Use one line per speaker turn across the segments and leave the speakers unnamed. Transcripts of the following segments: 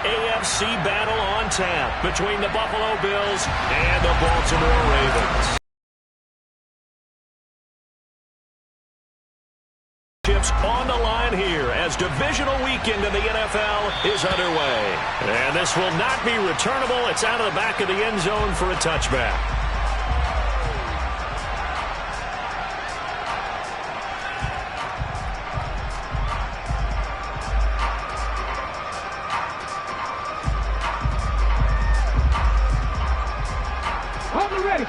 AFC battle on tap between the Buffalo Bills and the Baltimore Ravens. Chips on the line here as divisional weekend in the NFL is underway. And this will not be returnable. It's out of the back of the end zone for a touchback.
Ready.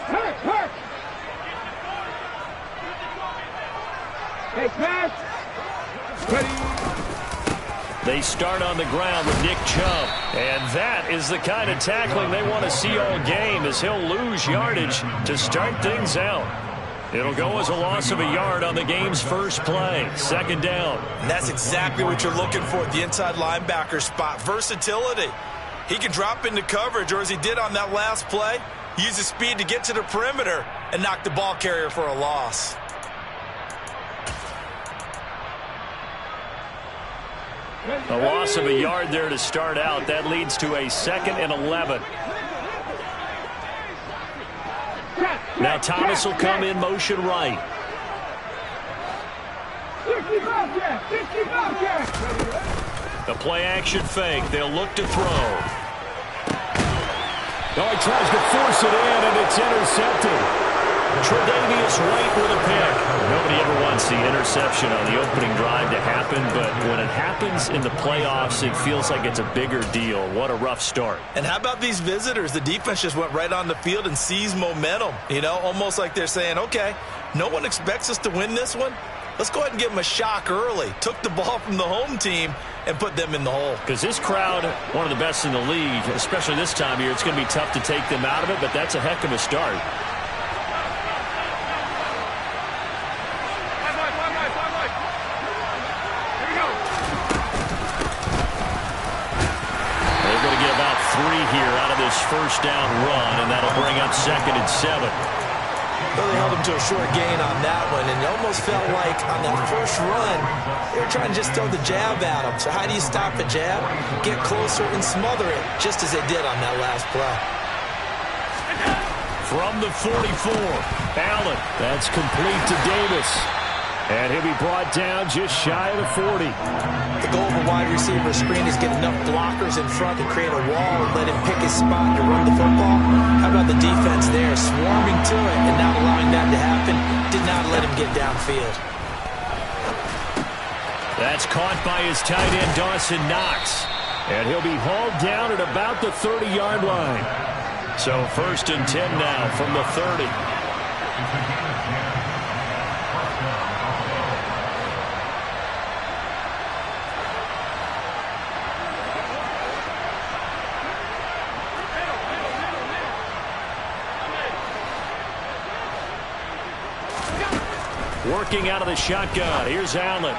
Hurt. Hey, pass. Ready.
They start on the ground with Nick Chubb. And that is the kind of tackling they want to see all game, as he'll lose yardage to start things out. It'll go as a loss of a yard on the game's first play. Second down.
And that's exactly what you're looking for at the inside linebacker spot. Versatility. He can drop into coverage, or as he did on that last play, use his speed to get to the perimeter and knock the ball carrier for a loss.
A loss of a yard there to start out. That leads to a 2nd and 11. Now Thomas will come in motion right. The play action fake. They'll look to throw.
Oh, he tries to force it in, and it's intercepted.
Tre'Davious White with a pick. Nobody ever wants the interception on the opening drive to happen, but when it happens in the playoffs, it feels like it's a bigger deal. What a rough start.
And how about these visitors? The defense just went right on the field and seized momentum. You know, almost like they're saying, okay, no one expects us to win this one. Let's go ahead and give them a shock early. Took the ball from the home team and put them in the hole.
Because this crowd, one of the best in the league, especially this time of year, it's going to be tough to take them out of it, but that's a heck of a start. Here out of this first down run, and that'll bring up 2nd and 7.
Well, they held him to a short gain on that one, and it almost felt like on that first run, they were trying to just throw the jab at him. So how do you stop a jab? Get closer and smother it, just as they did on that last play.
From the 44, Allen. That's complete to Davis. And he'll be brought down just shy of the 40.
The goal of a wide receiver screen is get enough blockers in front to create a wall and let him pick his spot to run the football. How about the defense there, swarming to it and not allowing that to happen? Did not let him get downfield.
That's caught by his tight end, Dawson Knox. And he'll be hauled down at about the 30-yard line. So 1st and 10 now from the 30. Working out of the shotgun. Here's Allen.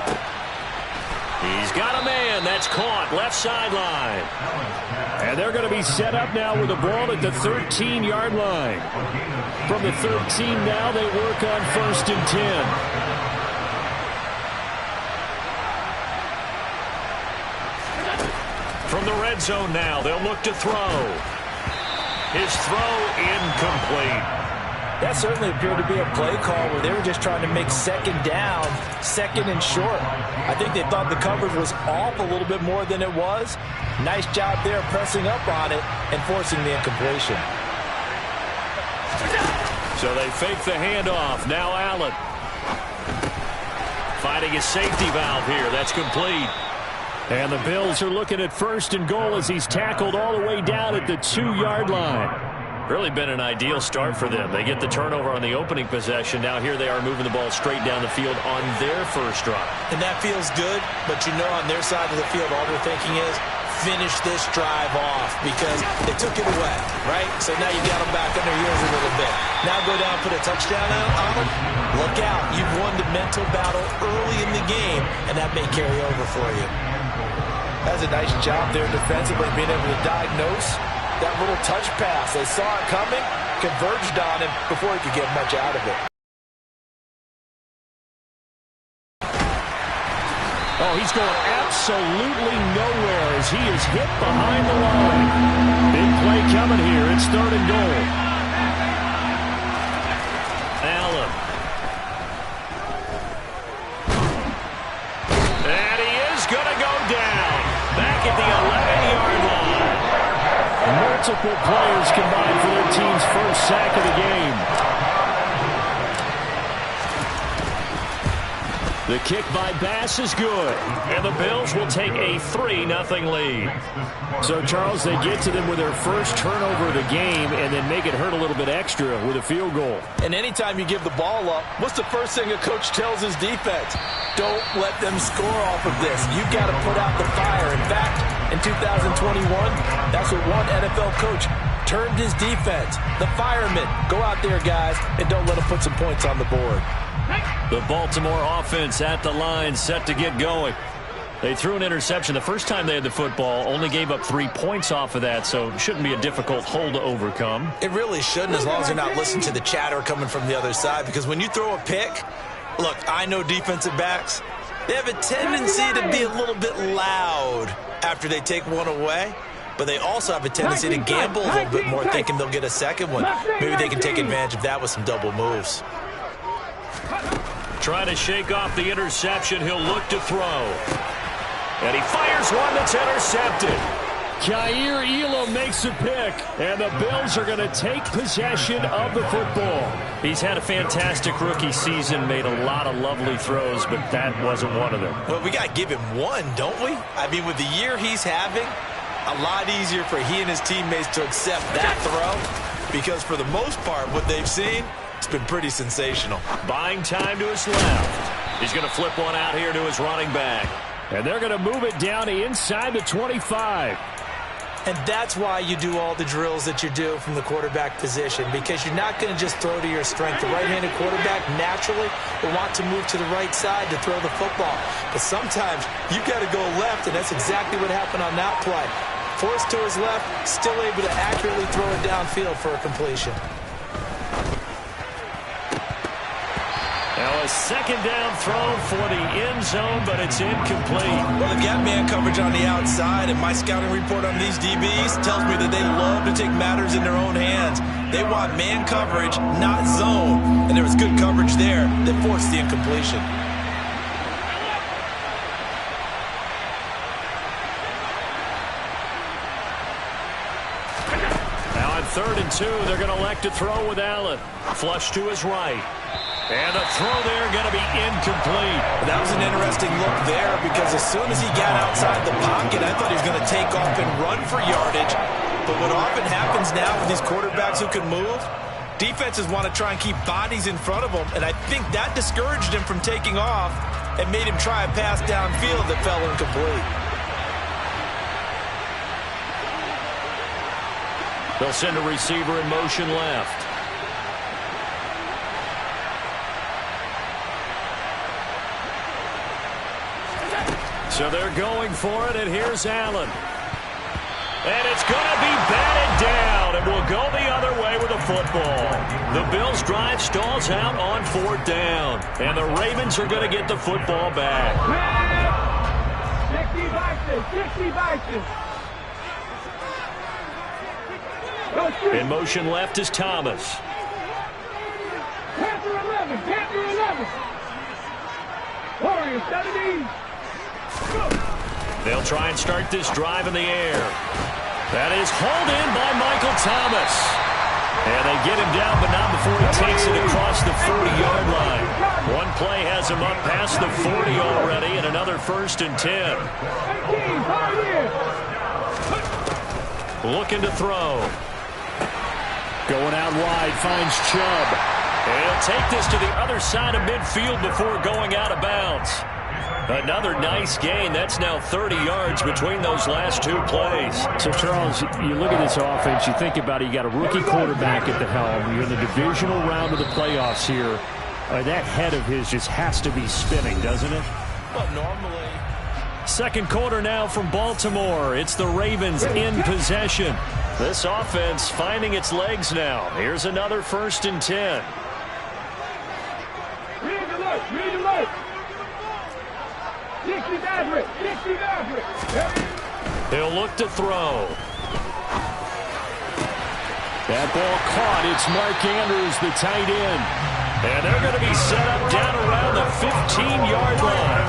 He's got a man. That's caught. Left sideline. And they're going to be set up now with the ball at the 13-yard line. From the 13 now, they work on 1st and 10. From the red zone now, they'll look to throw. His throw incomplete.
That certainly appeared to be a play call where they were just trying to make 2nd down, 2nd and short. I think they thought the coverage was off a little bit more than it was. Nice job there pressing up on it and forcing the incompletion.
So they fake the handoff. Now Allen. Finding a safety valve here. That's complete. And the Bills are looking at 1st and goal as he's tackled all the way down at the 2-yard line. Really been an ideal start for them. They get the turnover on the opening possession. Now here they are moving the ball straight down the field on their first drive.
And that feels good, but you know on their side of the field all they're thinking is finish this drive off because they took it away, right? So now you got them back on their heels a little bit. Now go down and put a touchdown on them. Look out. You've won the mental battle early in the game, and that may carry over for you. That's a nice job there defensively, being able to diagnose that little touch pass. They saw it coming, converged on him before he could get much out of it.
Oh, he's going absolutely nowhere as he is hit behind the line. Big play coming here. It's 3rd and goal. Allen. And he is going to go down. Back at the 11-yard line. Multiple players combined for their team's first sack of the game. The kick by Bass is good. And the Bills will take a 3-0 lead. So, Charles, they get to them with their first turnover of the game and then make it hurt a little bit extra with a field goal.
And anytime you give the ball up, what's the first thing a coach tells his defense? Don't let them score off of this. You've got to put out the fire. In fact, in 2021, that's what one NFL coach termed his defense. The firemen. Go out there, guys, and don't let them put some points on the board.
The Baltimore offense at the line, set to get going. They threw an interception the first time they had the football, only gave up 3 points off of that, so it shouldn't be a difficult hole to overcome.
It really shouldn't, as long as you're not listening to the chatter coming from the other side, because when you throw a pick, look, I know defensive backs, they have a tendency to be a little bit loud after they take one away, but they also have a tendency to gamble a little bit more, thinking they'll get a second one. Maybe they can take advantage of that with some double moves.
Trying to shake off the interception. He'll look to throw. And he fires one that's intercepted. Kaiir Elam makes a pick. And the Bills are going to take possession of the football. He's had a fantastic rookie season, made a lot of lovely throws, but that wasn't one of them.
Well, we got to give him one, don't we? I mean, with the year he's having, a lot easier for he and his teammates to accept that throw. Because for the most part, what they've seen, it's been pretty sensational.
Buying time to his left. He's going to flip one out here to his running back. And they're going to move it down to inside the 25.
And that's why you do all the drills that you do from the quarterback position, because you're not going to just throw to your strength. The right-handed quarterback naturally will want to move to the right side to throw the football. But sometimes you've got to go left, and that's exactly what happened on that play. Forced to his left, still able to accurately throw it downfield for a completion.
Now a second down throw for the end zone, but it's incomplete.
Well, they've got man coverage on the outside, and my scouting report on these DBs tells me that they love to take matters in their own hands. They want man coverage, not zone. And there was good coverage there that forced the incompletion.
Now on 3rd and 2, they're going to elect to throw with Allen. Flush to his right. And the throw there going to be incomplete.
That was an interesting look there, because as soon as he got outside the pocket, I thought he was going to take off and run for yardage. But what often happens now with these quarterbacks who can move, defenses want to try and keep bodies in front of them, and I think that discouraged him from taking off and made him try a pass downfield that fell incomplete.
They'll send a receiver in motion left. So they're going for it, and here's Allen. And it's going to be batted down, and will go the other way with the football. The Bills' drive stalls out on 4th down, and the Ravens are going to get the football back. 60 in motion left is Thomas.
Panther 11, Panther 11. Warriors 17.
They'll try and start this drive in the air. That is hauled in by Michael Thomas. And they get him down, but not before he takes it across the 40-yard line. One play has him up past the 40 already, and another 1st and 10. Looking to throw. Going out wide, finds Chubb. And he'll take this to the other side of midfield before going out of bounds. Another nice gain. That's now 30 yards between those last 2 plays.
So, Charles, you look at this offense, you think about it, you got a rookie quarterback at the helm. You're in the divisional round of the playoffs here. That head of his just has to be spinning, doesn't it?
Well, normally.
Second quarter now from Baltimore. It's the Ravens in possession. This offense finding its legs now. Here's another 1st and 10.
Read the look, read the look. 60 Maverick. 60 Maverick.
He'll look to throw. That ball caught. It's Mark Andrews, the tight end. And they're going to be set up down around the 15-yard line.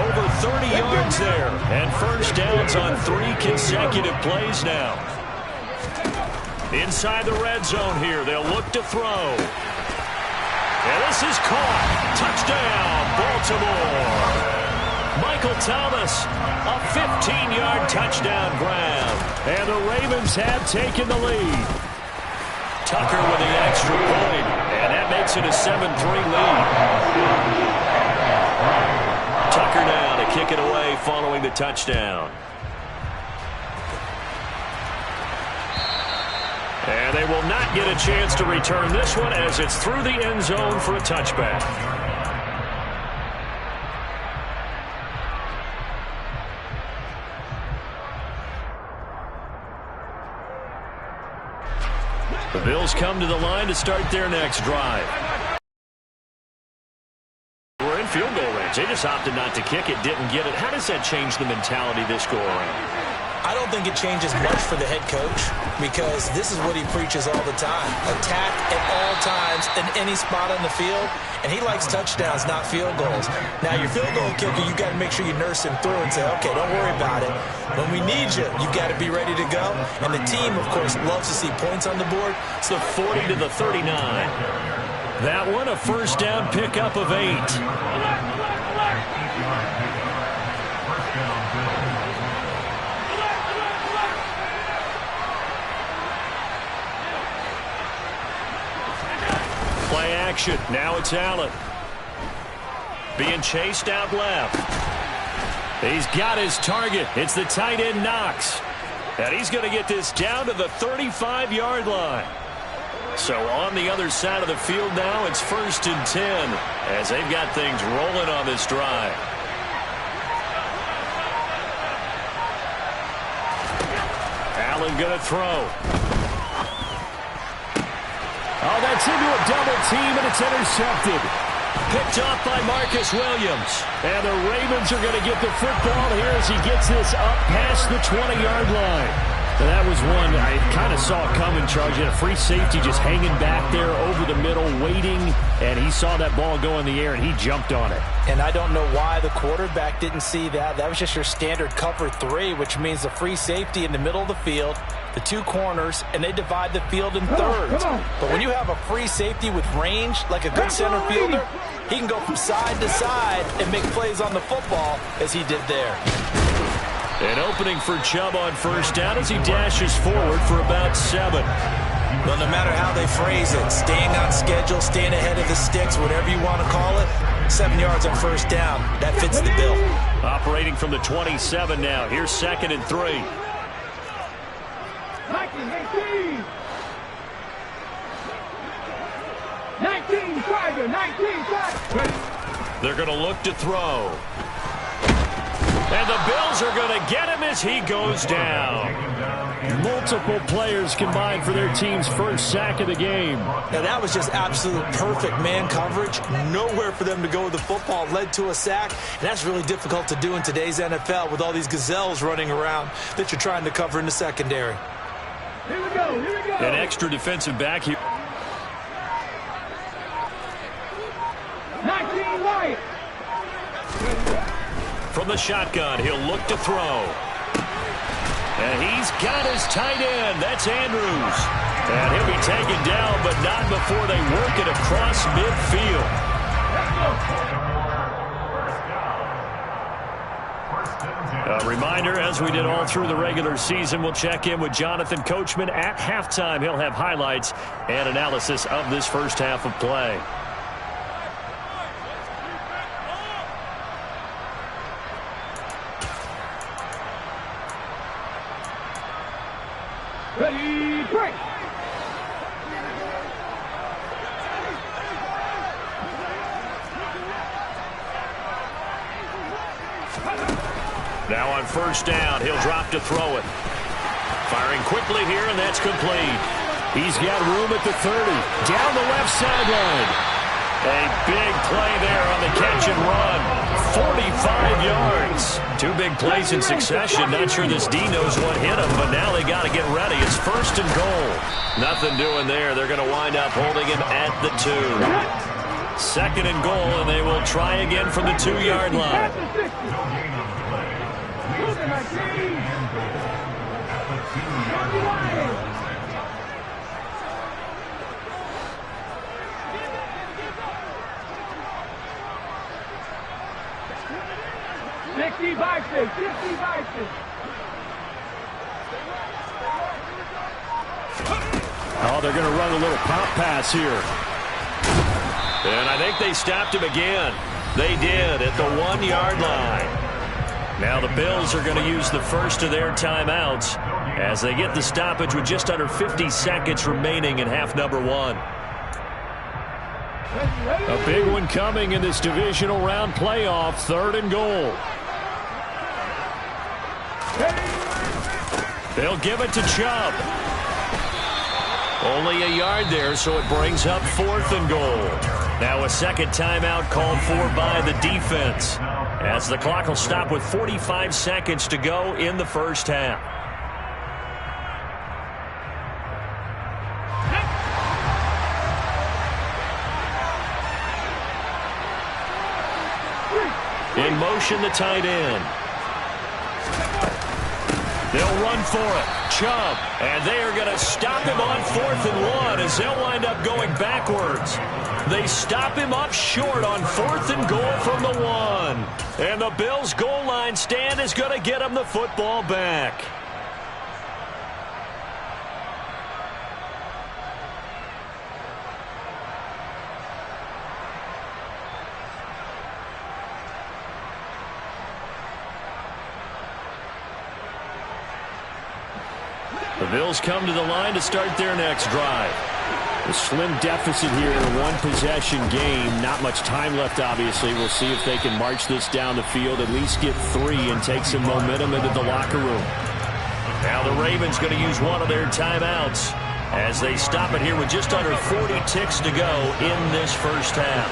Over 30 yards there. And first downs on 3 consecutive plays now. Inside the red zone here. They'll look to throw. And this is caught. Touchdown, Baltimore. Michael Thomas, a 15-yard touchdown grab. And the Ravens have taken the lead. Tucker with the extra point. And that makes it a 7-3 lead. Tucker now to kick it away following the touchdown. And they will not get a chance to return this one as it's through the end zone for a touchback. The Bills come to the line to start their next drive. We're in field goal range. They just opted not to kick it, didn't get it. How does that change the mentality this go around?
I don't think it changes much for the head coach because this is what he preaches all the time. Attack at all times in any spot on the field, and he likes touchdowns, not field goals. Now, your field goal kicker, you've got to make sure you nurse him through and say, okay, don't worry about it. When we need you, you've got to be ready to go. And the team, of course, loves to see points on the board.
It's the 40 to the 39. That one, a first down pickup of 8. Play action. Now it's Allen. Being chased out left. He's got his target. It's the tight end Knox. And he's going to get this down to the 35-yard line. So on the other side of the field now, it's 1st and 10 as they've got things rolling on this drive. Allen going to throw. Oh, that's into a double team, and it's intercepted. Picked off by Marcus Williams. And the Ravens are going to get the football here as he gets this up past the 20-yard line. And that was one I kind of saw coming, Charles. You had a free safety just hanging back there over the middle, waiting, and he saw that ball go in the air, and he jumped on it.
And I don't know why the quarterback didn't see that. That was just your standard cover 3, which means the free safety in the middle of the field, the 2 corners, and they divide the field in thirds. But when you have a free safety with range, like a good center fielder, he can go from side to side and make plays on the football as he did there.
An opening for Chubb on first down as he dashes forward for about 7.
Well, no matter how they phrase it, staying on schedule, staying ahead of the sticks, whatever you want to call it, 7 yards on first down. That fits the bill.
Operating from the 27 now. Here's 2nd and 3.
19, 19, Tiger, 19, Tiger.
They're going to look to throw. And the Bills are going to get him as he goes down. Multiple players combined for their team's first sack of the game.
Now, that was just absolute perfect man coverage. Nowhere for them to go with the football. Led to a sack. And that's really difficult to do in today's NFL with all these gazelles running around that you're trying to cover in the secondary.
Here we go, here we go.
An extra defensive back here.
19, Wyatt.
From the shotgun, he'll look to throw. And he's got his tight end. That's Andrews. And he'll be taken down, but not before they work it across midfield. A reminder, as we did all through the regular season, we'll check in with Jonathan Coachman at halftime. He'll have highlights and analysis of this first half of play.
Ready, break.
Now on first down, he'll drop to throw it. Firing quickly here, and that's complete. He's got room at the 30. Down the left sideline. A big play there on the catch and run. 45 yards. Two big plays in succession. Not sure this D knows what hit him, but now they got to get ready. It's 1st and goal. Nothing doing there. They're going to wind up holding him at the 2. 2nd and goal, and they will try again from the 2-yard line.
60 by 6, 60 by 6.
Oh, they're going to run a little pop pass here.
And I think they stopped him again. They did at the 1-yard line. Now the Bills are going to use the first of their timeouts as they get the stoppage with just under 50 seconds remaining in half number 1.
A big one coming in this divisional round playoff. 3rd and goal. They'll give it to Chubb.
Only a yard there, so it brings up 4th and goal. Now a second timeout called for by the defense, as the clock will stop with 45 seconds to go in the first half. In motion, the tight end. They'll run for it. Chubb. And they are going to stop him on 4th and 1 as they'll wind up going backwards. They stop him up short on 4th and goal from the 1. And the Bills' goal line stand is going to get him the football back. The Bills come to the line to start their next drive.
A slim deficit here in a one-possession game. Not much time left, obviously. We'll see if they can march this down the field, at least get 3, and take some momentum into the locker room.
Now the Ravens going to use one of their timeouts as they stop it here with just under 40 ticks to go in this first half.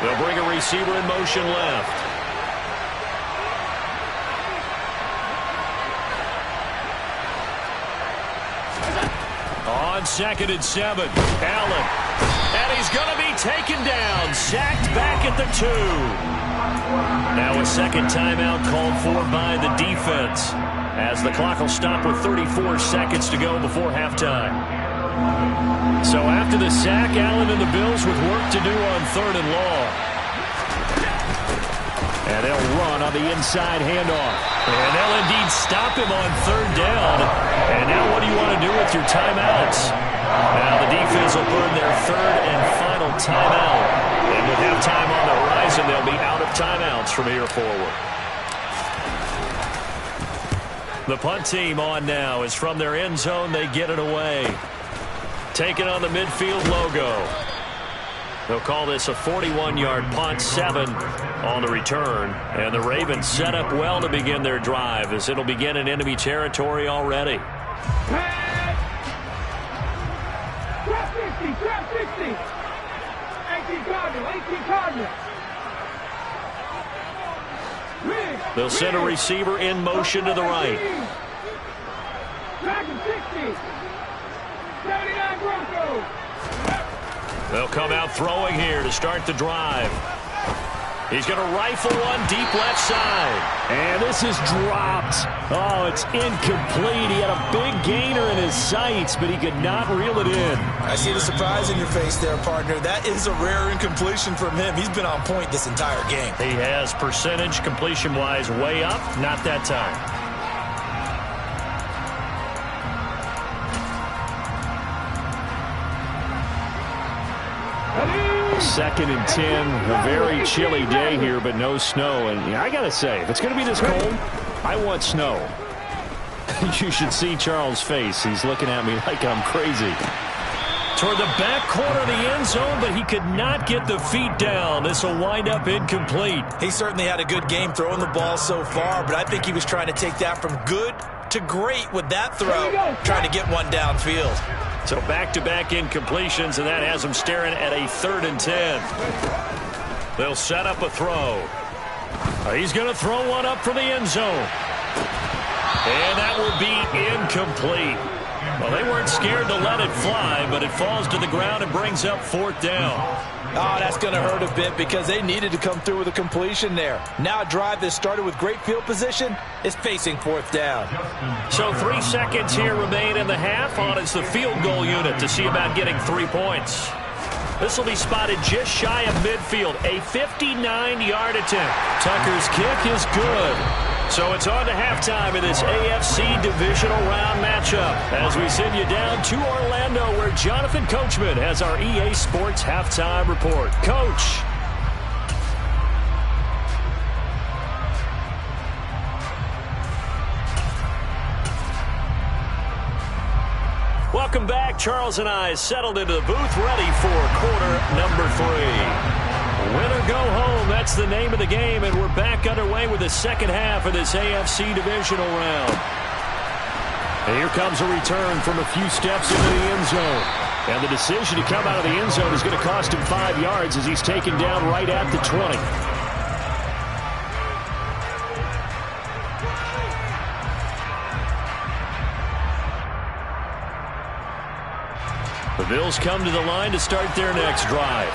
They'll bring a receiver in motion left. On 2nd and 7, Allen. And he's going to be taken down. Sacked back at the 2. Now a second timeout called for by the defense, as the clock will stop with 34 seconds to go before halftime. So after the sack, Allen and the Bills with work to do on 3rd and long.
And they'll run on the inside handoff.
And they'll indeed stop him on 3rd down. And now what do you want to do with your timeouts? Now the defense will burn their 3rd and final timeout. And with halftime on the horizon, they'll be out of timeouts from here forward. The punt team on now is from their end zone. They get it away. Taking on the midfield logo. They'll call this a 41-yard punt, 7 on the return. And the Ravens set up well to begin their drive, as it'll begin in enemy territory already.
Trap 60, trap 60. 18 Cardinal.
They'll send a receiver in motion to the right.
Dragon 60. 79 Broncos.
They'll come out throwing here to start the drive. He's going to rifle one deep left side.
And this is dropped. Oh, it's incomplete. He had a big gainer in his sights, but he could not reel it in.
I see the surprise in your face there, partner. That is a rare incompletion from him. He's been on point this entire game.
He has percentage completion-wise way up. Not that time.
2nd and 10. A very chilly day here, but no snow. And I got to say, if it's going to be this cold, I want snow. You should see Charles' face. He's looking at me like I'm crazy.
Toward the back corner of the end zone, but he could not get the feet down. This will wind up incomplete.
He certainly had a good game throwing the ball so far, but I think he was trying to take that from good to great with that throw, trying to get one downfield.
So back-to-back incompletions, and that has him staring at a 3rd and 10. They'll set up a throw. He's going to throw one up for the end zone. And that will be incomplete. Well, they weren't scared to let it fly, but it falls to the ground and brings up 4th down.
Oh, that's going to hurt a bit because they needed to come through with a completion there. Now a drive that started with great field position is facing 4th down.
So 3 seconds here remain in the half on as the field goal unit to see about getting 3 points. This will be spotted just shy of midfield. A 59-yard attempt. Tucker's kick is good. So it's on to halftime in this AFC divisional round matchup as we send you down to Orlando where Jonathan Coachman has our EA Sports halftime report. Coach. Welcome back. Charles and I settled into the booth ready for quarter number 3. Win or go home, that's the name of the game, and we're back underway with the second half of this AFC divisional round. And here comes a return from a few steps into the end zone. And the decision to come out of the end zone is going to cost him 5 yards as he's taken down right at the 20. The Bills come to the line to start their next drive.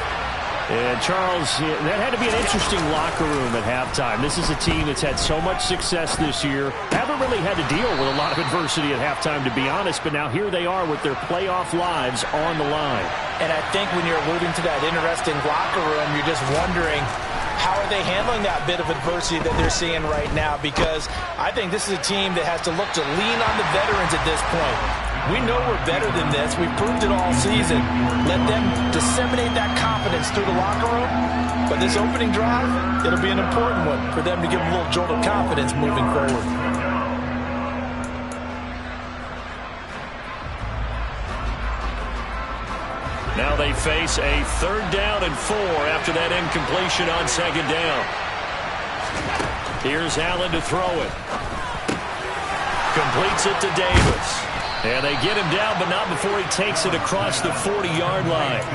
And, Charles, that had to be an interesting locker room at halftime. This is a team that's had so much success this year. Haven't really had to deal with a lot of adversity at halftime, to be honest. But now here they are with their playoff lives on the line.
And I think when you're alluding to that interesting locker room, you're just wondering, how are they handling that bit of adversity that they're seeing right now? Because I think this is a team that has to look to lean on the veterans at this point. We know we're better than this. We've proved it all season. Let them disseminate that confidence through the locker room. But this opening drive, it'll be an important one for them to give them a little jolt of confidence moving forward.
Now they face a 3rd down and 4 after that incompletion on 2nd down. Here's Allen to throw it. Completes it to Davis. And they get him down, but not before he takes it across the 40-yard line.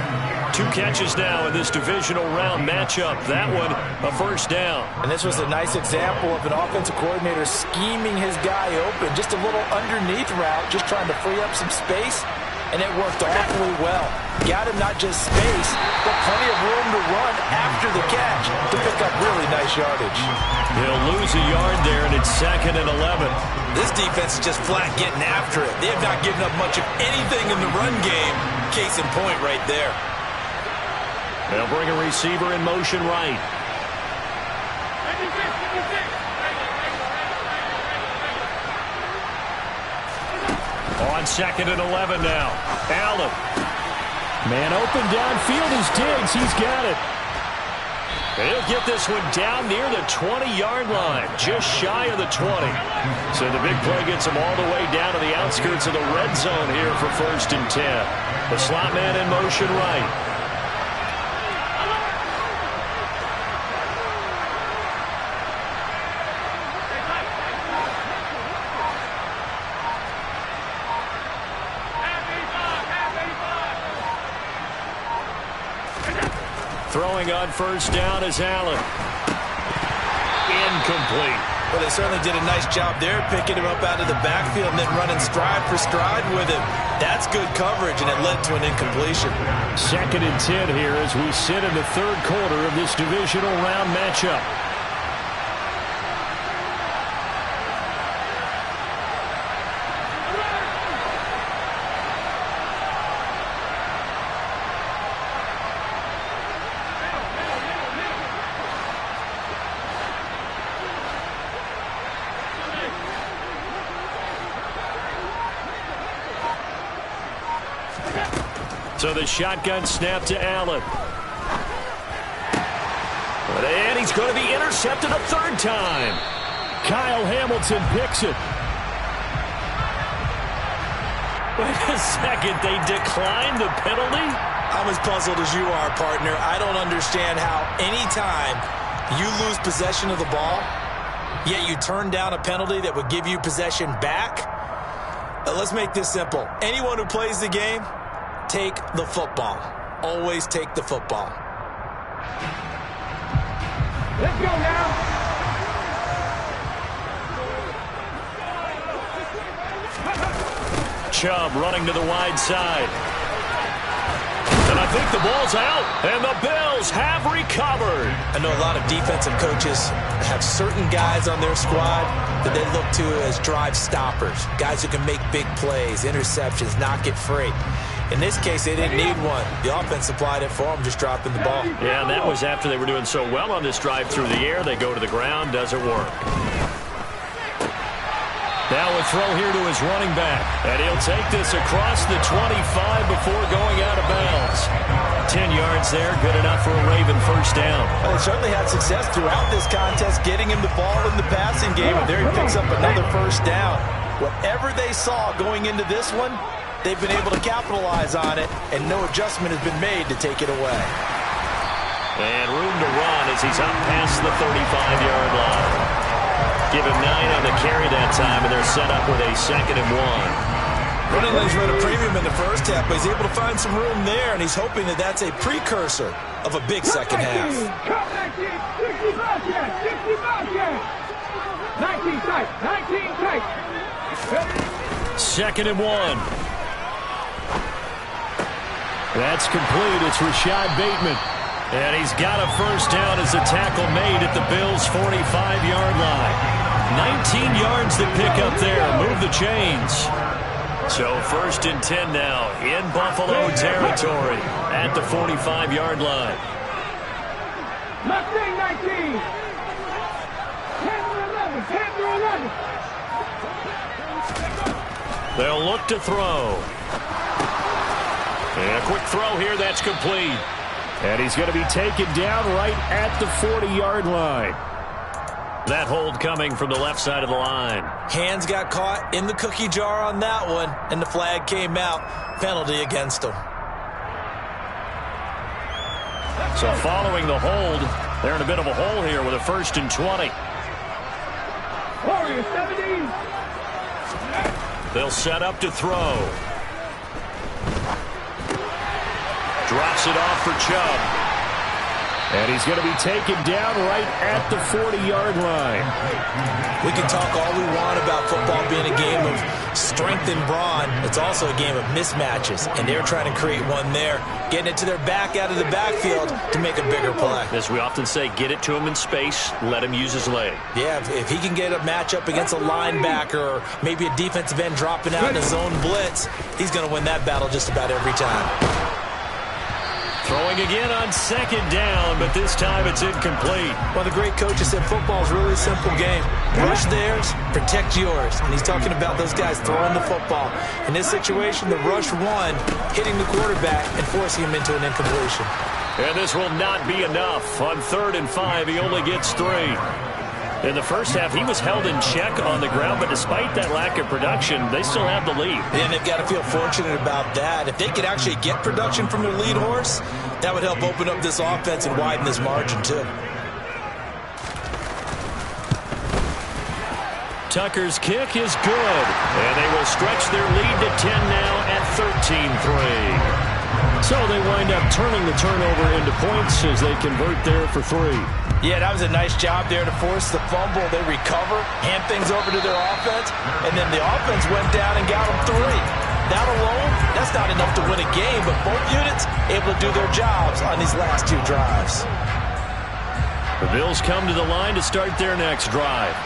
2 catches now in this divisional round matchup. That one, a 1st down.
And this was a nice example of an offensive coordinator scheming his guy open. Just a little underneath route, just trying to free up some space. And it worked awfully well. Got him not just space, but plenty of room to run after the catch to pick up really nice yardage.
He'll lose a yard there, and it's 2nd and 11.
This defense is just flat getting after it. They have not given up much of anything in the run game. Case in point right there.
They'll bring a receiver in motion right. On 2nd and 11 now. Allen. Man open downfield is Diggs. He's got it. He'll get this one down near the 20-yard line, just shy of the 20. So the big play gets him all the way down to the outskirts of the red zone here for 1st and 10. The slot man in motion right. Throwing on 1st down is Allen. Incomplete.
Well, they certainly did a nice job there, picking him up out of the backfield and then running stride for stride with him. That's good coverage, and it led to an incompletion.
2nd and 10 here as we sit in the 3rd quarter of this divisional round matchup. So the shotgun snap to Allen. And he's going to be intercepted a 3rd time. Kyle Hamilton picks it. Wait a second, they declined the penalty?
I'm as puzzled as you are, partner. I don't understand how anytime you lose possession of the ball, yet you turn down a penalty that would give you possession back. Let's make this simple. Anyone who plays the game, take the football. Always take the football.
Let's go now.
Chubb running to the wide side. And I think the ball's out, and the Bills have recovered.
I know a lot of defensive coaches have certain guys on their squad that they look to as drive stoppers, guys who can make big plays, interceptions, knock it free. In this case, they didn't need one. The offense supplied it for them, just dropping the ball.
Yeah, and that was after they were doing so well on this drive through the air. They go to the ground, doesn't work. Now a throw here to his running back. And he'll take this across the 25 before going out of bounds. 10 yards there, good enough for a Raven first down.
Well, they certainly had success throughout this contest, getting him the ball in the passing game. And there he picks up another first down. Whatever they saw going into this one, they've been able to capitalize on it, and no adjustment has been made to take it away.
And room to run as he's up past the 35-yard line. Give him 9 on the carry that time, and they're set up with a 2nd and 1.
Running lanes run a premium in the first half, but he's able to find some room there, and he's hoping that that's a precursor of a big second half.
65 yards. 19 tight. 19 tight.
2nd and 1.
That's complete. It's Rashad Bateman.
And he's got a first down as a tackle made at the Bills' 45-yard line. 19 yards to pick up there. Move the chains. So 1st and 10 now in Buffalo territory at the 45-yard line.
Left wing 19. 10 to 11. 10 to 11.
They'll look to throw. And a quick throw here. That's complete.
And he's going to be taken down right at the 40-yard line.
That hold coming from the left side of the line.
Hands got caught in the cookie jar on that one, and the flag came out. Penalty against him.
So following the hold, they're in a bit of a hole here with a 1st and 20.
Warriors 17.
They'll set up to throw. Drops it off for Chubb.
And he's going to be taken down right at the 40-yard line.
We can talk all we want about football being a game of strength and brawn. It's also a game of mismatches, and they're trying to create one there, getting it to their back out of the backfield to make a bigger play.
As we often say, get it to him in space, let him use his leg.
Yeah, if he can get a matchup against a linebacker or maybe a defensive end dropping out in a zone blitz, he's going to win that battle just about every time.
Throwing again on 2nd down, but this time it's incomplete.
Well, the great coach has said football is really a simple game. Rush theirs, protect yours. And he's talking about those guys throwing the football. In this situation, the rush one, hitting the quarterback and forcing him into an incompletion.
And this will not be enough. On 3rd and 5, he only gets 3. In the first half, he was held in check on the ground, but despite that lack of production, they still have the lead.
And they've got to feel fortunate about that. If they could actually get production from their lead horse, that would help open up this offense and widen this margin, too.
Tucker's kick is good, and they will stretch their lead to 10 now at 13-3.
So they wind up turning the turnover into points as they convert there for 3.
Yeah, that was a nice job there to force the fumble. They recover, hand things over to their offense, and then the offense went down and got them 3. That alone, that's not enough to win a game, but both units able to do their jobs on these last 2 drives.
The Bills come to the line to start their next drive.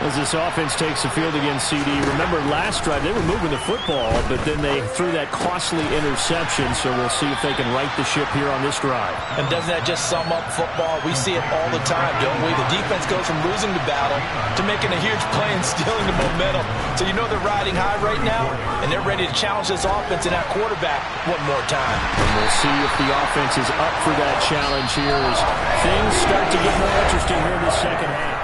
As this offense takes the field against CD, remember last drive they were moving the football, but then they threw that costly interception, so we'll see if they can right the ship here on this drive.
And doesn't that just sum up football? We see it all the time, don't we? The defense goes from losing the battle to making a huge play and stealing the momentum. So you know they're riding high right now, and they're ready to challenge this offense and that quarterback one more time.
And we'll see if the offense is up for that challenge here as things start to get more interesting here in the second half.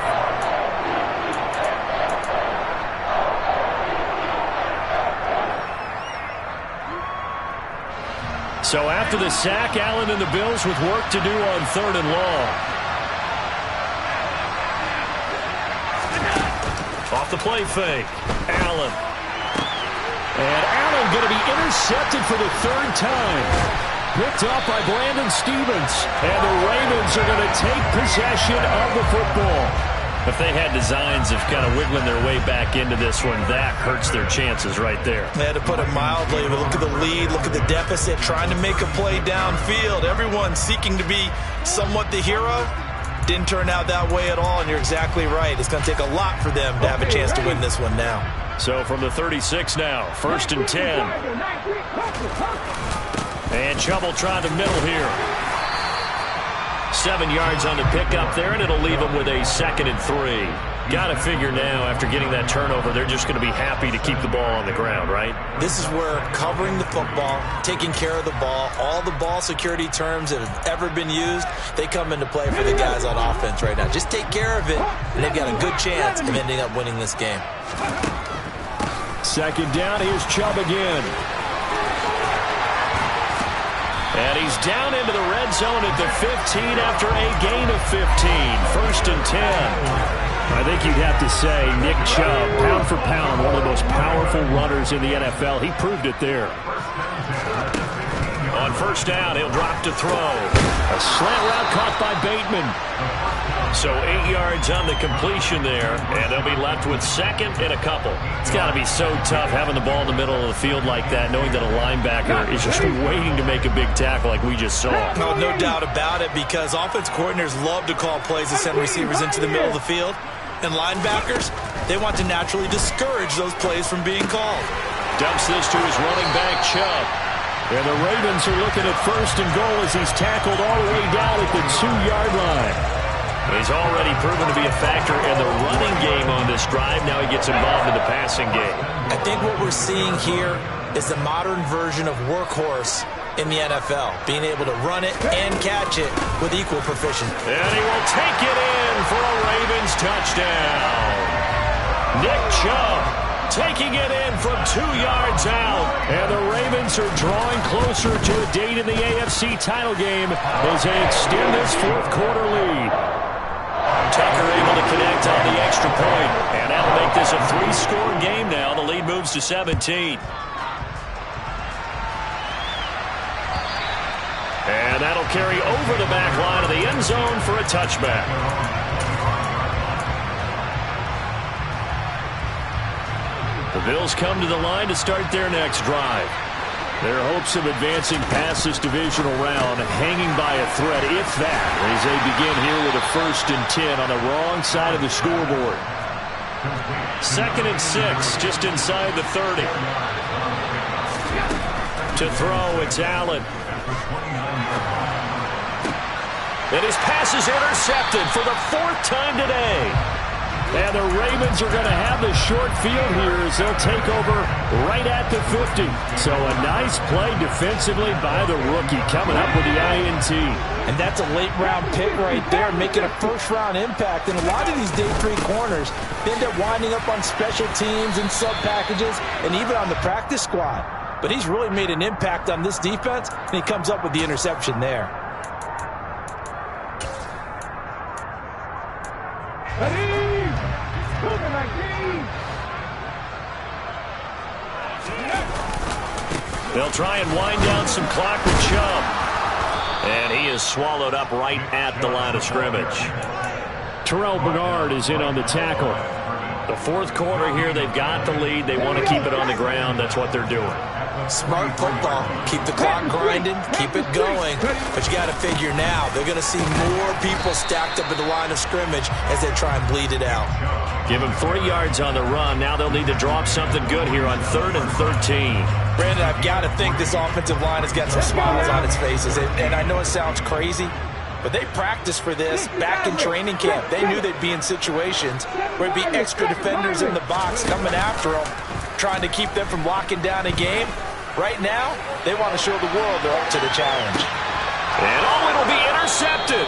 So after the sack, Allen and the Bills with work to do on 3rd and long. Off the play fake. Allen. And Allen going to be intercepted for the 3rd time. picked up by Brandon Stevens. And the Ravens are going to take possession of the football. If they had designs of kind of wiggling their way back into this one, that hurts their chances right there.
They had to put it mildly. But look at the lead, look at the deficit, trying to make a play downfield. Everyone seeking to be somewhat the hero. Didn't turn out that way at all, and you're exactly right. It's going to take a lot for them to have a chance to win this one now.
So from the 36 now, 1st and 10. And Chubb will try the middle here. 7 yards on the pickup there, and it'll leave them with a 2nd and 3. Got to figure now, after getting that turnover, they're just going to be happy to keep the ball on the ground, right?
This is where covering the football, taking care of the ball, all the ball security terms that have ever been used, they come into play for the guys on offense right now. Just take care of it, and they've got a good chance of ending up winning this game.
2nd down, here's Chubb again. And he's down into the red zone at the 15 after a gain of 15. 1st and 10. I think you'd have to say Nick Chubb, pound for pound, one of the most powerful runners in the NFL. He proved it there. On 1st down, he'll drop to throw. A slant route caught by Bateman. So 8 yards on the completion there, and they'll be left with 2nd and a couple. It's got to be so tough having the ball in the middle of the field like that, knowing that a linebacker is just waiting to make a big tackle like we just saw.
No doubt about it, because offense coordinators love to call plays that send receivers into the middle of the field. And linebackers, they want to naturally discourage those plays from being called.
Dumps this to his running back, Chubb. And the Ravens are looking at 1st and goal as he's tackled all the way down at the 2-yard line. He's already proven to be a factor in the running game on this drive. Now he gets involved in the passing game.
I think what we're seeing here is the modern version of workhorse in the NFL, being able to run it and catch it with equal proficiency.
And he will take it in for a Ravens touchdown. Nick Chubb taking it in from 2 yards out. And the Ravens are drawing closer to a date in the AFC title game as they extend this 4th quarter lead. Tucker able to connect on the extra point, and that'll make this a 3-score game now. The lead moves to 17. And that'll carry over the back line of the end zone for a touchback. The Bills come to the line to start their next drive. Their hopes of advancing past this divisional round hanging by a thread, if that, as they begin here with a 1st and 10 on the wrong side of the scoreboard. 2nd and 6, just inside the 30. To throw, it's Allen. And his pass is intercepted for the 4th time today. And the Ravens are going to have the short field here as they'll take over right at the 50. So a nice play defensively by the rookie coming up with the INT.
And that's a late-round pick right there, making a first-round impact. And a lot of these day 3 corners end up winding up on special teams and sub-packages and even on the practice squad. But he's really made an impact on this defense, and he comes up with the interception there.
They'll try and wind down some clock with Chubb. And he is swallowed up right at the line of scrimmage.
Terrell Bernard is in on the tackle.
The 4th quarter here, they've got the lead. They want to keep it on the ground. That's what they're doing.
Smart football. Keep the clock grinding. Keep it going. But you got to figure now, they're going to see more people stacked up at the line of scrimmage as they try and bleed it out.
Give them 3 yards on the run. Now they'll need to drop something good here on 3rd and 13.
Brandon, I've got to think this offensive line has got some smiles on its faces. And I know it sounds crazy, but they practiced for this back in training camp. They knew they'd be in situations where it'd be extra defenders in the box coming after them, trying to keep them from locking down a game. Right now, they want to show the world they're up to the challenge.
And it'll be intercepted.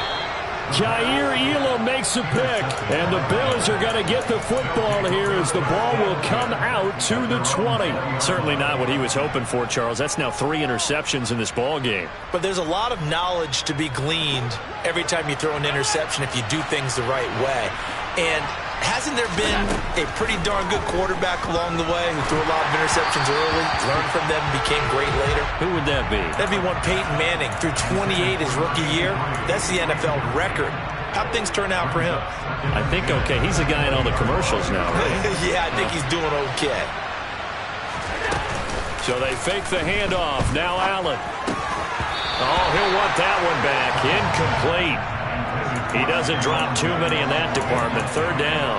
Jair Elam makes a pick, and the Bills are going to get the football here as the ball will come out to the 20.
Certainly not what he was hoping for, Charles. That's now 3 interceptions in this ball game.
But there's a lot of knowledge to be gleaned every time you throw an interception if you do things the right way. And Hasn't there been a pretty darn good quarterback along the way who threw a lot of interceptions early, learned from them, became great later?
Who would that be?
That'd be one Peyton Manning. Threw 28 his rookie year. That's the NFL record. How'd things turn out for him?
I think okay. He's the guy in all the commercials now, right?
Yeah, I think he's doing okay.
So they fake the handoff. Now Allen. Oh, he'll want that one back. Incomplete. He doesn't drop too many in that department. Third down.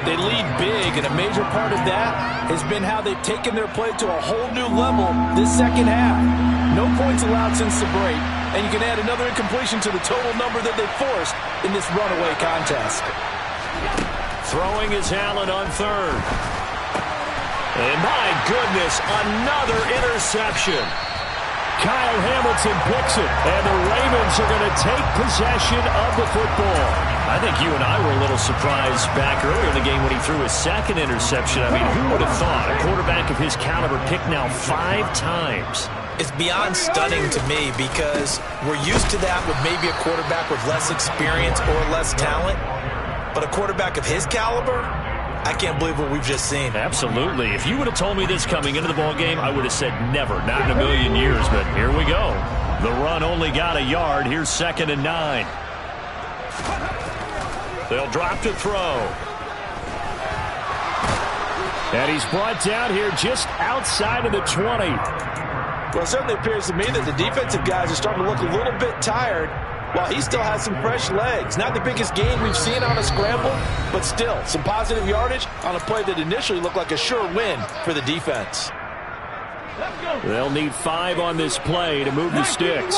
They lead big, and a major part of that has been how they've taken their play to a whole new level this second half. No points allowed since the break, and you can add another incompletion to the total number that they forced in this runaway contest.
Throwing is Allen on third. And my goodness, another interception. Kyle Hamilton picks it, and the Ravens are going to take possession of the football. I think you and I were a little surprised back earlier in the game when he threw his second interception. I mean, who would have thought a quarterback of his caliber picked now 5 times?
It's beyond stunning to me because we're used to that with maybe a quarterback with less experience or less talent. But a quarterback of his caliber, I can't believe what we've just seen.
Absolutely. If you would have told me this coming into the ball game, I would have said never, not in a million years. But here we go. The run only got a yard. Here's 2nd and 9. They'll drop to throw. And he's brought down here just outside of the 20.
Well, it certainly appears to me that the defensive guys are starting to look a little bit tired while he still has some fresh legs. Not the biggest gain we've seen on a scramble, but still some positive yardage on a play that initially looked like a sure win for the defense.
They'll need 5 on this play to move the sticks.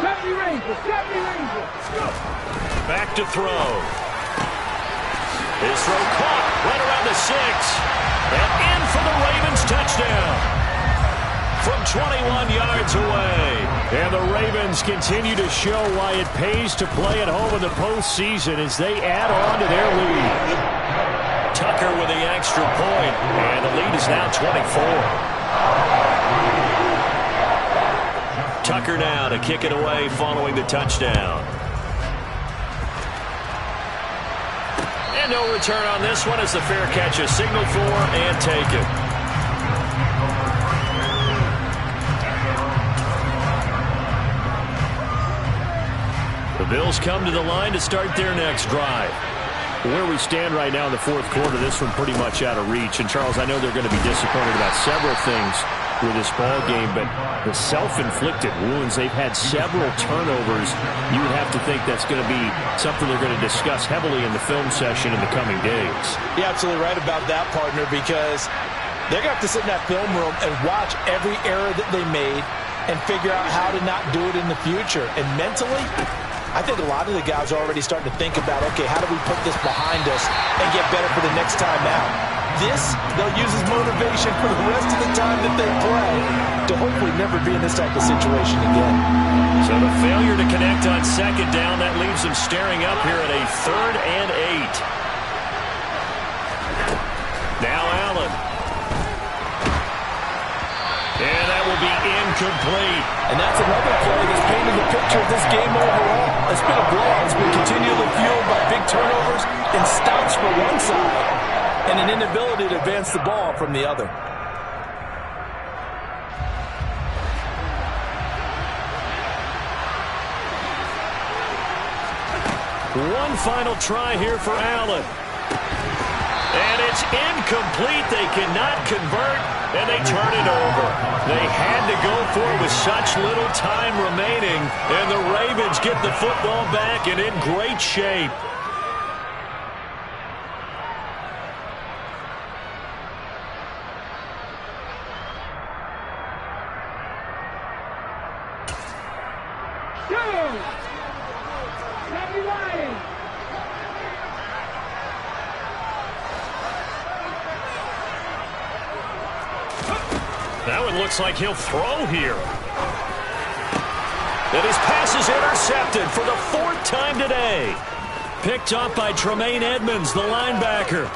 70 Rangers, 70 Rangers.
Back to throw. His throw caught right around the 6. And in for the Ravens touchdown. From 21 yards away. And the Ravens continue to show why it pays to play at home in the postseason as they add on to their lead. Tucker with the extra point, and the lead is now 24. Tucker now to kick it away following the touchdown. And no return on this one as the fair catch is signaled for and taken. The Bills come to the line to start their next drive. Where we stand right now in the 4th quarter, this one pretty much out of reach. And, Charles, I know they're going to be disappointed about several things with this ball game, but the self-inflicted wounds, they've had several turnovers. You would have to think that's going to be something they're going to discuss heavily in the film session in the coming days.
You're absolutely right about that, partner, because they're going to have to sit in that film room and watch every error that they made and figure out how to not do it in the future. And mentally, I think a lot of the guys are already starting to think about, okay, how do we put this behind us and get better for the next time out? This, they'll use as motivation for the rest of the time that they play to hopefully never be in this type of situation again.
So the failure to connect on 2nd down, that leaves them staring up here at a 3rd and 8. Now Allen. And that will be incomplete.
And that's another play that's painted the picture of this game overall. It's been a blowout. It's been continually fueled by big turnovers and stops for one side and an inability to advance the ball from the other.
One final try here for Allen. And it's incomplete. They cannot convert, and they turn it over. They had to go for it with such little time remaining, and the Ravens get the football back and in great shape. That one looks like he'll throw here. And his pass is intercepted for the 4th time today. Picked up by Tremaine Edmonds, the linebacker.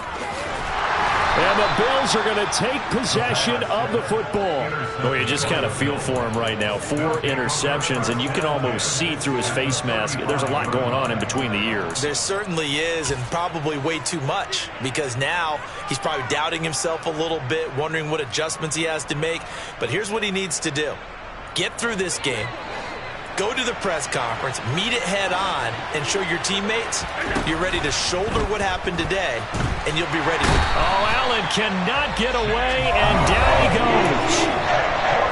And the Bills are going to take possession of the football.
Well, you just kind of feel for him right now. 4 interceptions, and you can almost see through his face mask. There's a lot going on in between the ears.
There certainly is, and probably way too much, because now he's probably doubting himself a little bit, wondering what adjustments he has to make. But here's what he needs to do. Get through this game. Go to the press conference, meet it head on, and show your teammates you're ready to shoulder what happened today, and you'll be ready.
Oh, Allen cannot get away, and down he goes.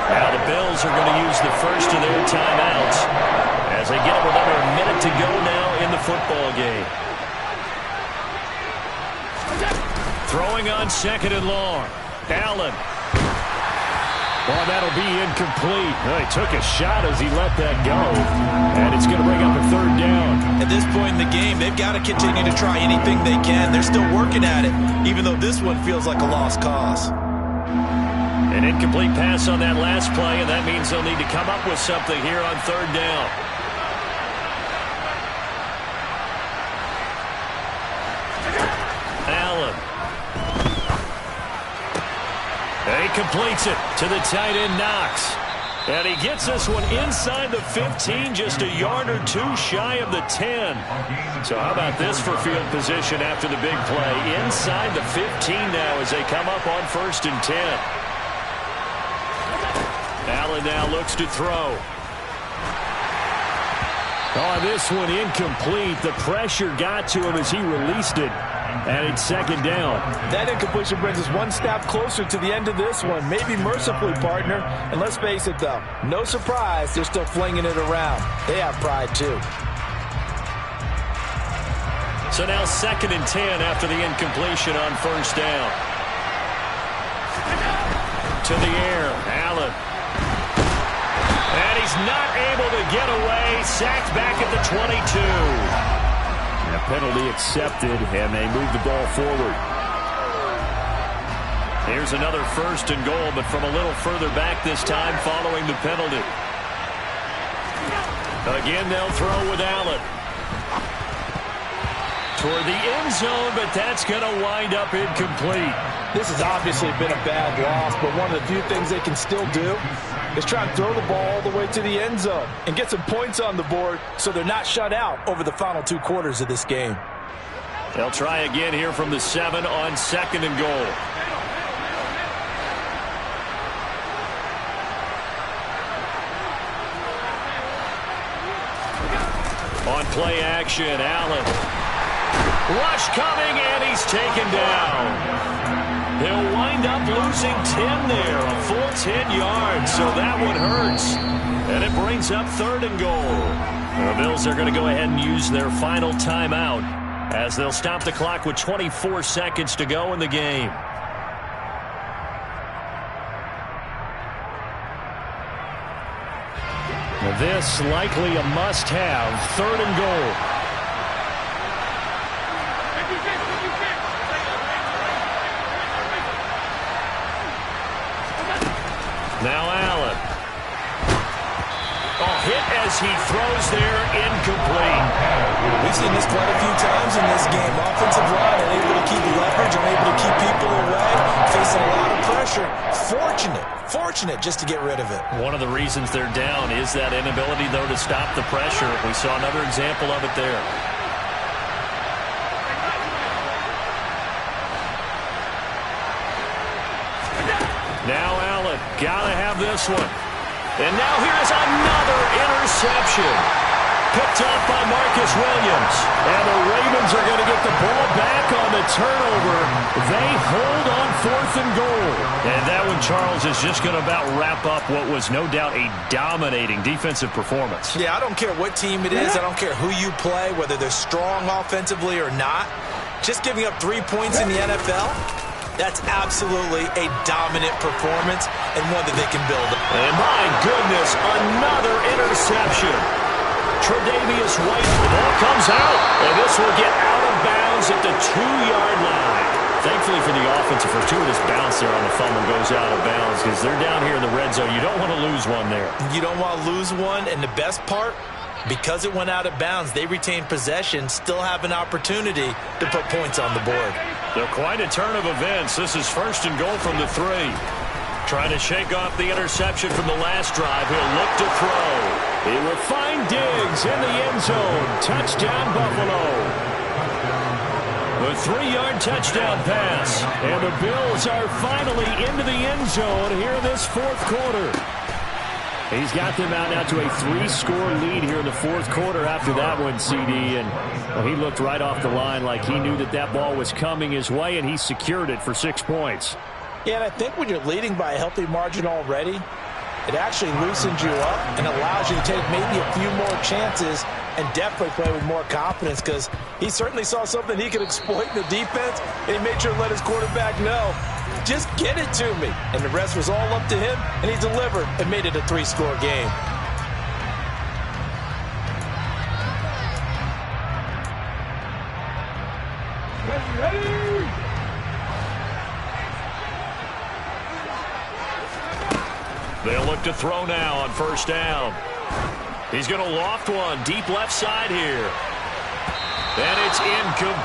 Now the Bills are going to use the first of their timeouts as they get it with under a minute to go now in the football game. Throwing on 2nd and long. Allen. Well, that'll be incomplete. Well, he took a shot as he let that go. And it's going to bring up a 3rd down.
At this point in the game, they've got to continue to try anything they can. They're still working at it, even though this one feels like a lost cause.
An incomplete pass on that last play, and that means they'll need to come up with something here on 3rd down. Allen. And he completes it to the tight end, Knox. And he gets this one inside the 15, just a yard or 2 shy of the 10. So how about this for field position after the big play? Inside the 15 now as they come up on 1st and 10. Allen now looks to throw. Oh, this one incomplete. The pressure got to him as he released it. And it's 2nd down.
That incompletion brings us one step closer to the end of this one. Maybe mercifully, partner. And let's face it, though. No surprise, they're still flinging it around. They have pride, too.
So now 2nd and 10 after the incompletion on 1st down. To the air, Allen. And he's not able to get away. Sacked back at the 22. And a penalty accepted, and they move the ball forward. Here's another 1st and goal, but from a little further back this time following the penalty. Again, they'll throw with Allen. Toward the end zone, but that's going to wind up incomplete.
This has obviously been a bad loss, but one of the few things they can still do is try and throw the ball all the way to the end zone and get some points on the board so they're not shut out over the final 2 quarters of this game.
They'll try again here from the 7 on 2nd and goal. On play action, Allen. Rush coming, and he's taken down. He'll wind up losing 10 there, a full 10 yards, so that one hurts. And it brings up 3rd and goal. The Bills are going to go ahead and use their final timeout as they'll stop the clock with 24 seconds to go in the game. This likely a must-have, 3rd and goal. Now Allen. Oh, hit as he throws there, incomplete.
We've seen this quite a few times in this game. Offensive line unable to keep leverage, unable to keep people away, facing a lot of pressure. Fortunate just to get rid of it.
One of the reasons they're down is that inability, though, to stop the pressure. We saw another example of it there. Now Allen, gotta have this one. And now here's another interception. Picked up by Marcus Williams. And the Ravens are going to get the ball back on the turnover. They hold on 4th and goal. And that one, Charles, is just going to about wrap up what was no doubt a dominating defensive performance.
Yeah, I don't care what team it is. I don't care who you play, whether they're strong offensively or not. Just giving up 3 points in the NFL, that's absolutely a dominant performance and one that they can build.
And my goodness, another interception. Tre'Davious White, the ball comes out, and this will get out of bounds at the 2-yard line. Thankfully for the offense, a fortuitous bounce there on the fumble goes out of bounds because they're down here in the red zone. You don't want to lose one there.
You don't want to lose one, and the best part, because it went out of bounds, they retain possession, still have an opportunity to put points on the board.
So quite a turn of events. This is first and goal from the 3. Trying to shake off the interception from the last drive. He'll look to throw. He will find Diggs in the end zone. Touchdown, Buffalo. A 3-yard touchdown pass. And the Bills are finally into the end zone here in this fourth quarter. He's got them out now to a 3-score lead here in the fourth quarter after that one, CD. And well, he looked right off the line like he knew that that ball was coming his way, and he secured it for 6 points.
Yeah, and I think when you're leading by a healthy margin already, it actually loosens you up and allows you to take maybe a few more chances and definitely play with more confidence, because he certainly saw something he could exploit in the defense, and he made sure to let his quarterback know, just get it to me. And the rest was all up to him, and he delivered and made it a 3-score game.
Ready?
They'll look to throw now on first down. He's going to loft one deep left side here. And it's incomplete.